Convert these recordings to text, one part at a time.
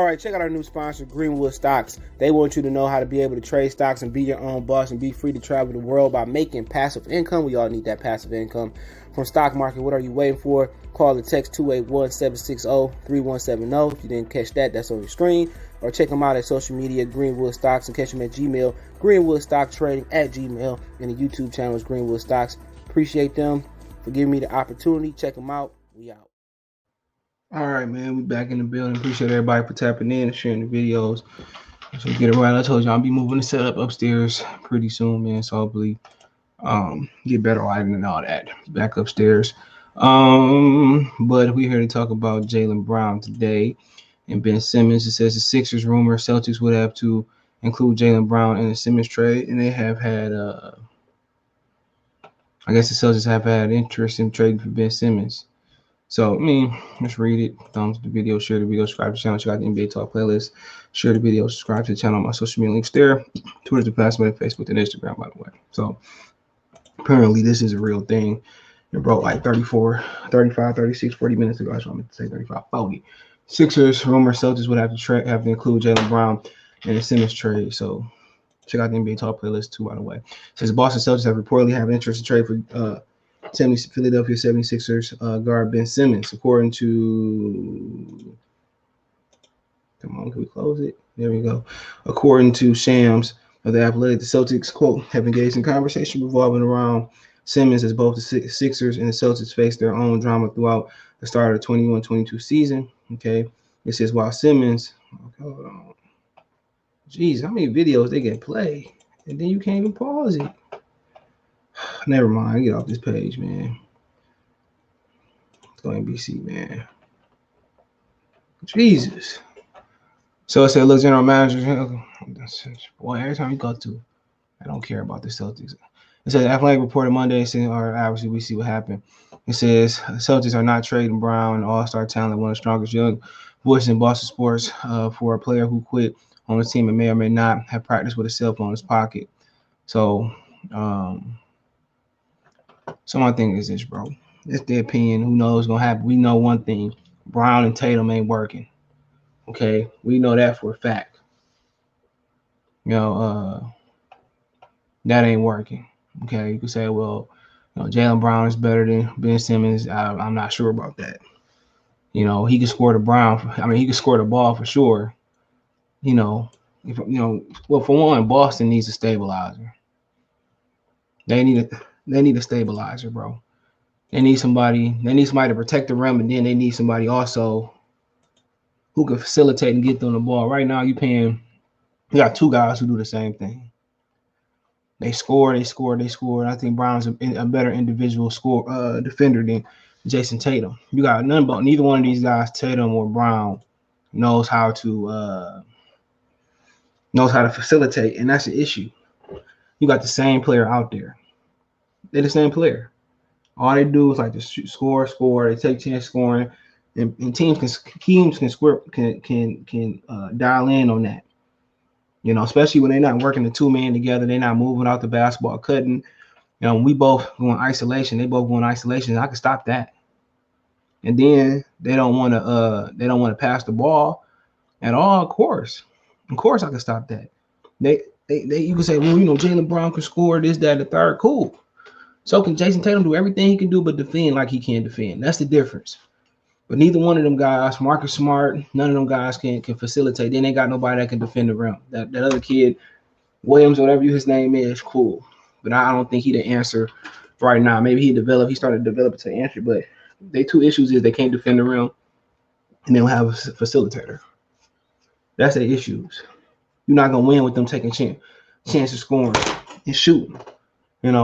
All right, check out our new sponsor, Greenwood Stocks. They want you to know how to be able to trade stocks and be your own boss and be free to travel the world by making passive income. We all need that passive income from stock market. What are you waiting for? Call or text 281-760-3170. If you didn't catch that, that's on your screen. Or check them out at social media, Greenwood Stocks, and catch them at Gmail, Greenwood Stock Trading at Gmail, and the YouTube channel is Greenwood Stocks. Appreciate them for giving me the opportunity. Check them out. We out. All right, man. We back in the building. Appreciate everybody for tapping in and sharing the videos. So get it right. I told you I'll be moving the setup upstairs pretty soon, man. So hopefully get better lighting and all that. Back upstairs. But we're here to talk about Jaylen Brown today and Ben Simmons. It says the Sixers rumor Celtics would have to include Jaylen Brown in the Simmons trade, and they have had I guess the Celtics have had interest in trading for Ben Simmons. So, let's read it. Thumbs up the video, share the video, subscribe to the channel, check out the NBA Talk playlist, share the video, subscribe to the channel on my social media links there. Twitter's the password, Facebook and Instagram, by the way. So, apparently, this is a real thing. It broke like 34, 35, 36, 40 minutes ago. That's what I meant to say, 35, 40. Sixers rumor Celtics would have to include Jaylen Brown in the Simmons trade. So, check out the NBA Talk playlist too, by the way. It says the Boston Celtics have reportedly have interest in trade for Philadelphia 76ers guard Ben Simmons, according to come on, can we close it? There we go. According to Shams of the Athletic, the Celtics, quote, have engaged in conversation revolving around Simmons as both the Sixers and the Celtics face their own drama throughout the start of the 21-22 season. Okay. It says while Simmons, okay, hold on. Jeez, how many videos they can play? And then you can't even pause it. Never mind. Get off this page, man. Let's go NBC, man. Jesus. So it said, look, general manager. Boy, every time you go to, I don't care about the Celtics. It says, Athletic reported Monday, saying, or obviously we see what happened. It says, Celtics are not trading Brown, an all-star talent, one of the strongest young voices in Boston sports, for a player who quit on the team and may or may not have practiced with a cell phone in his pocket. So, so my thing is this, bro. It's their opinion. Who knows what's gonna happen? We know one thing: Brown and Tatum ain't working. Okay, we know that for a fact. That ain't working. Okay, you can say, well, Jaylen Brown is better than Ben Simmons. I'm not sure about that. He can score the he can score the ball for sure. Well, for one, Boston needs a stabilizer. They need a stabilizer, bro. They need somebody to protect the rim, and then they need somebody also who can facilitate and get them the ball. Right now, you got two guys who do the same thing. They score. I think Brown's a better individual defender than Jason Tatum. You got neither one of these guys, Tatum or Brown, knows how to facilitate, and that's the issue. You got the same player out there. They're the same player. All they do is like just shoot, score. They take chance scoring, and teams can dial in on that. Especially when they're not working the two men together, they're not moving out the basketball, cutting. We both go in isolation. They both go in isolation. I can stop that. And then they don't want to pass the ball at all. Of course, I can stop that. You can say, well, Jaylen Brown can score this, that, and the third. Cool. So can Jason Tatum do everything he can do but defend like he can defend. That's the difference. But neither one of them guys, Marcus Smart, none of them guys can facilitate. Then they got nobody that can defend the rim. That other kid, Williams, whatever his name is, cool. But I don't think he the answer right now. Maybe he started to develop to answer. But they two issues is they can't defend the rim and they don't have a facilitator. That's their issues. You're not going to win with them taking chance of scoring and shooting, And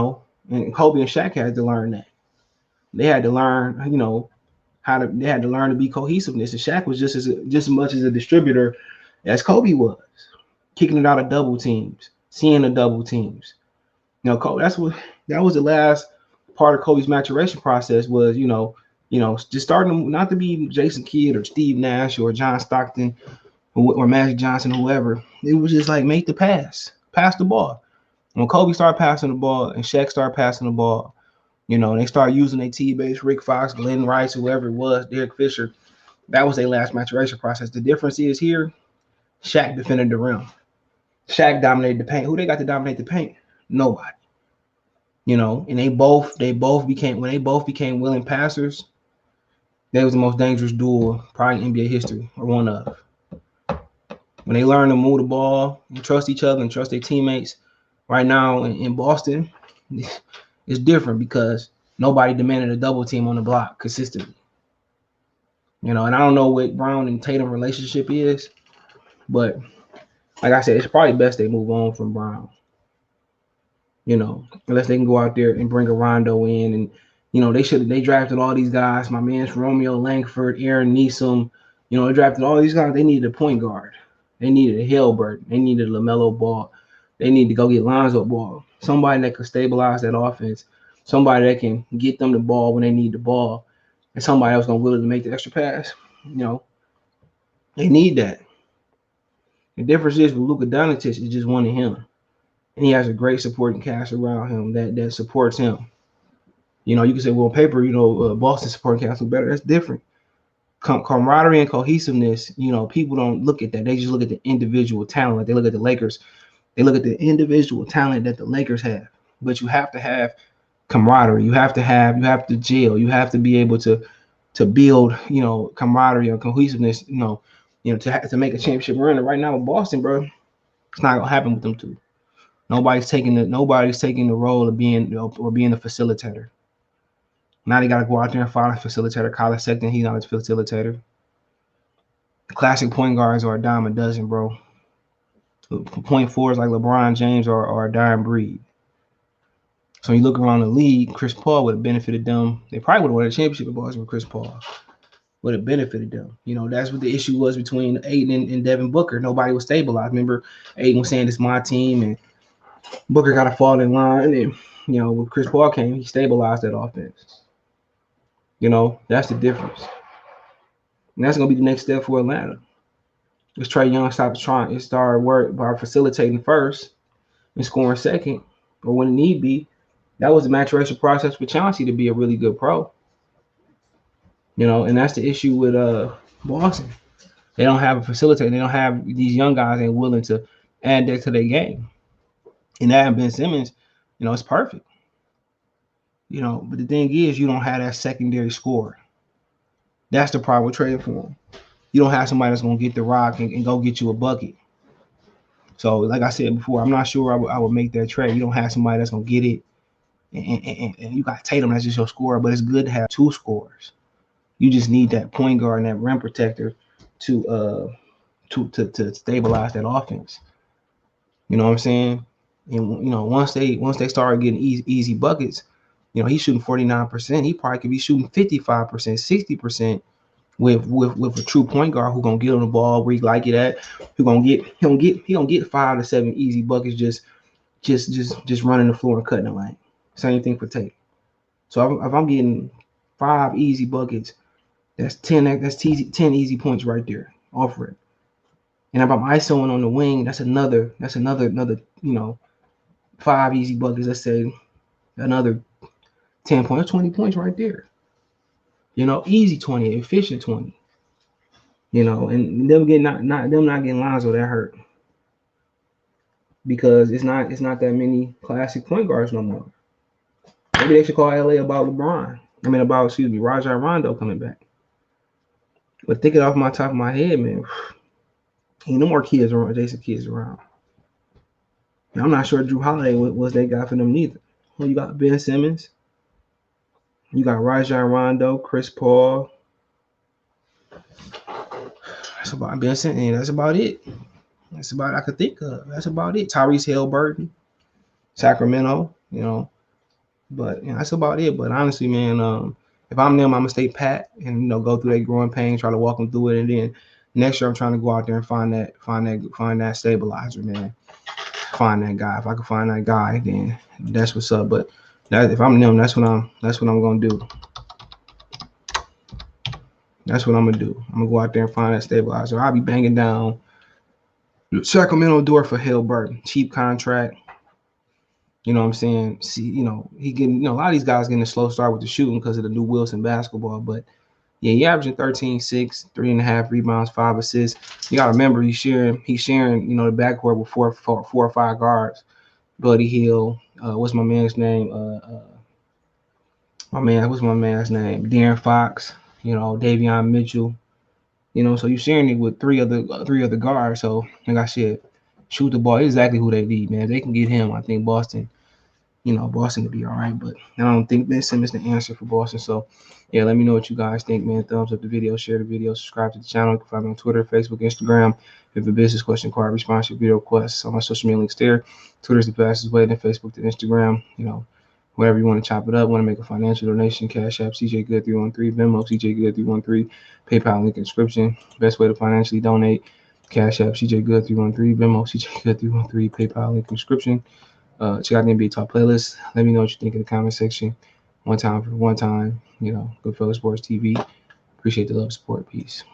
Kobe and Shaq had to learn that. They had to learn, they had to learn to be cohesiveness. And Shaq was just as much as a distributor as Kobe was, kicking it out of double teams, seeing the double teams. Kobe, that was the last part of Kobe's maturation process was, just starting not to be Jason Kidd or Steve Nash or John Stockton or Magic Johnson, whoever. It was just like make the pass the ball. When Kobe started passing the ball and Shaq started passing the ball, they started using their T-base, Rick Fox, Glenn Rice, whoever it was, Derek Fisher. That was their last maturation process. The difference is here, Shaq defended the rim. Shaq dominated the paint. Who they got to dominate the paint? Nobody. And they both became willing passers. They was the most dangerous duo probably in NBA history, or one of. When they learn to move the ball and trust each other and trust their teammates, right now in Boston, it's different because nobody demanded a double team on the block consistently. And I don't know what Brown and Tatum relationship is, but like I said, it's probably best they move on from Brown. Unless they can go out there and bring a Rondo in, and they drafted all these guys. My man's Romeo Langford, Aaron Neeson. They drafted all these guys. They needed a point guard. They needed a Hillbert. They needed LaMelo Ball. They need to go get Lonzo Ball. Somebody that could stabilize that offense. Somebody that can get them the ball when they need the ball, and somebody else gonna willing to make the extra pass. They need that. The difference is with Luka Doncic is just one of him. And he has a great supporting cast around him that supports him. You can say, well, on paper, Boston supporting cast is better. That's different. Camaraderie and cohesiveness, people don't look at that. They just look at the individual talent. Like they look at the Lakers. They look at the individual talent that the Lakers have. But you have to have camaraderie. You have to gel. You have to be able to build, camaraderie or cohesiveness, to make a championship run. And right now with Boston, bro, it's not gonna happen with them two. Nobody's taking the role of being the facilitator. Now they got to go out there and find a facilitator. Colin Sexton, he's not a facilitator. Classic point guards are a dime a dozen, bro. Point fours like LeBron James are a dying breed. So you look around the league, Chris Paul would have benefited them. They probably would have won a championship if Boston with Chris Paul. Would have benefited them. That's what the issue was between Ayton and Devin Booker. Nobody was stabilized. Remember, Ayton was saying, it's my team, and Booker got to fall in line. And, when Chris Paul came, he stabilized that offense. That's the difference. And that's going to be the next step for Atlanta. Is Trae Young start work by facilitating first and scoring second, or when it need be. That was the maturation process for Chauncey to be a really good pro. And that's the issue with Boston. They don't have a facilitator. They don't have these young guys ain't willing to add that to their game. And that Ben Simmons, it's perfect. But the thing is, you don't have that secondary scorer. That's the problem with trading for him. You don't have somebody that's going to get the rock and go get you a bucket. So, like I said before, I'm not sure I would make that trade. You don't have somebody that's going to get it. And you got Tatum, that's just your scorer. But it's good to have two scorers. You just need that point guard and that rim protector to stabilize that offense. You know what I'm saying? And once they start getting easy buckets, he's shooting 49%. He probably could be shooting 55%, 60% with a true point guard who gonna get on the ball where he like it at. He gonna get 5 to 7 easy buckets just running the floor and cutting the lane. Same thing for Tate. So if I'm getting 5 easy buckets, that's 10 easy points right there off it. And if I'm isoing on the wing, that's another 5 easy buckets. Let's say another 10 points, 20 points right there. Easy 20, efficient 20. And them not getting Lonzo, that hurt. Because it's not that many classic point guards no more. Maybe they should call LA about Rajon Rondo coming back. But thinking off my top of my head, man, ain't no more kids around, Jason kids around. And I'm not sure Drew Holiday was that guy for them neither. Well, you got Ben Simmons. You got Rajon Rondo, Chris Paul. That's about Benson, and that's about it. That's about I could think of. That's about it. Tyrese Haliburton, Sacramento, But that's about it. But honestly, man, if I'm them, I'm gonna stay pat and go through that growing pain, try to walk them through it, and then next year I'm trying to go out there and find that stabilizer, man. Find that guy. If I can find that guy, then that's what's up. But if I'm them, that's what I'm gonna do. That's what I'm gonna do. I'm gonna go out there and find that stabilizer. I'll be banging down the Sacramento door for Haliburton. Cheap contract. You know what I'm saying? See, he getting, a lot of these guys getting a slow start with the shooting because of the new Wilson basketball. But Yeah, he averaging 13, 6, 3.5 rebounds, 5 assists. You gotta remember he's sharing, the backcourt with four or five guards. Buddy Hill, what's my man's name? What's my man's name? De'Aaron Fox, Davion Mitchell. So you're sharing it with three other guards. So like I said, shoot the ball. Exactly who they need, man. If they can get him, I think Boston to be all right. But I don't think Ben Simmons the answer for Boston. So yeah, let me know what you guys think, man. Thumbs up the video, share the video, subscribe to the channel. You can find me on Twitter, Facebook, Instagram. If you have a business question, card response, your video requests on my social media links there. Twitter's the fastest way, then Facebook to Instagram. Wherever you want to chop it up, want to make a financial donation, Cash App, CJ Good 313, Venmo, CJ Good 313, PayPal link in description. Best way to financially donate, Cash App, CJ Good 313, Venmo, CJ Good 313, PayPal link in description. Check out the NBA Talk playlist. Let me know what you think in the comment section. One time for one time. Goodfellas Sports TV. Appreciate the love, support, peace.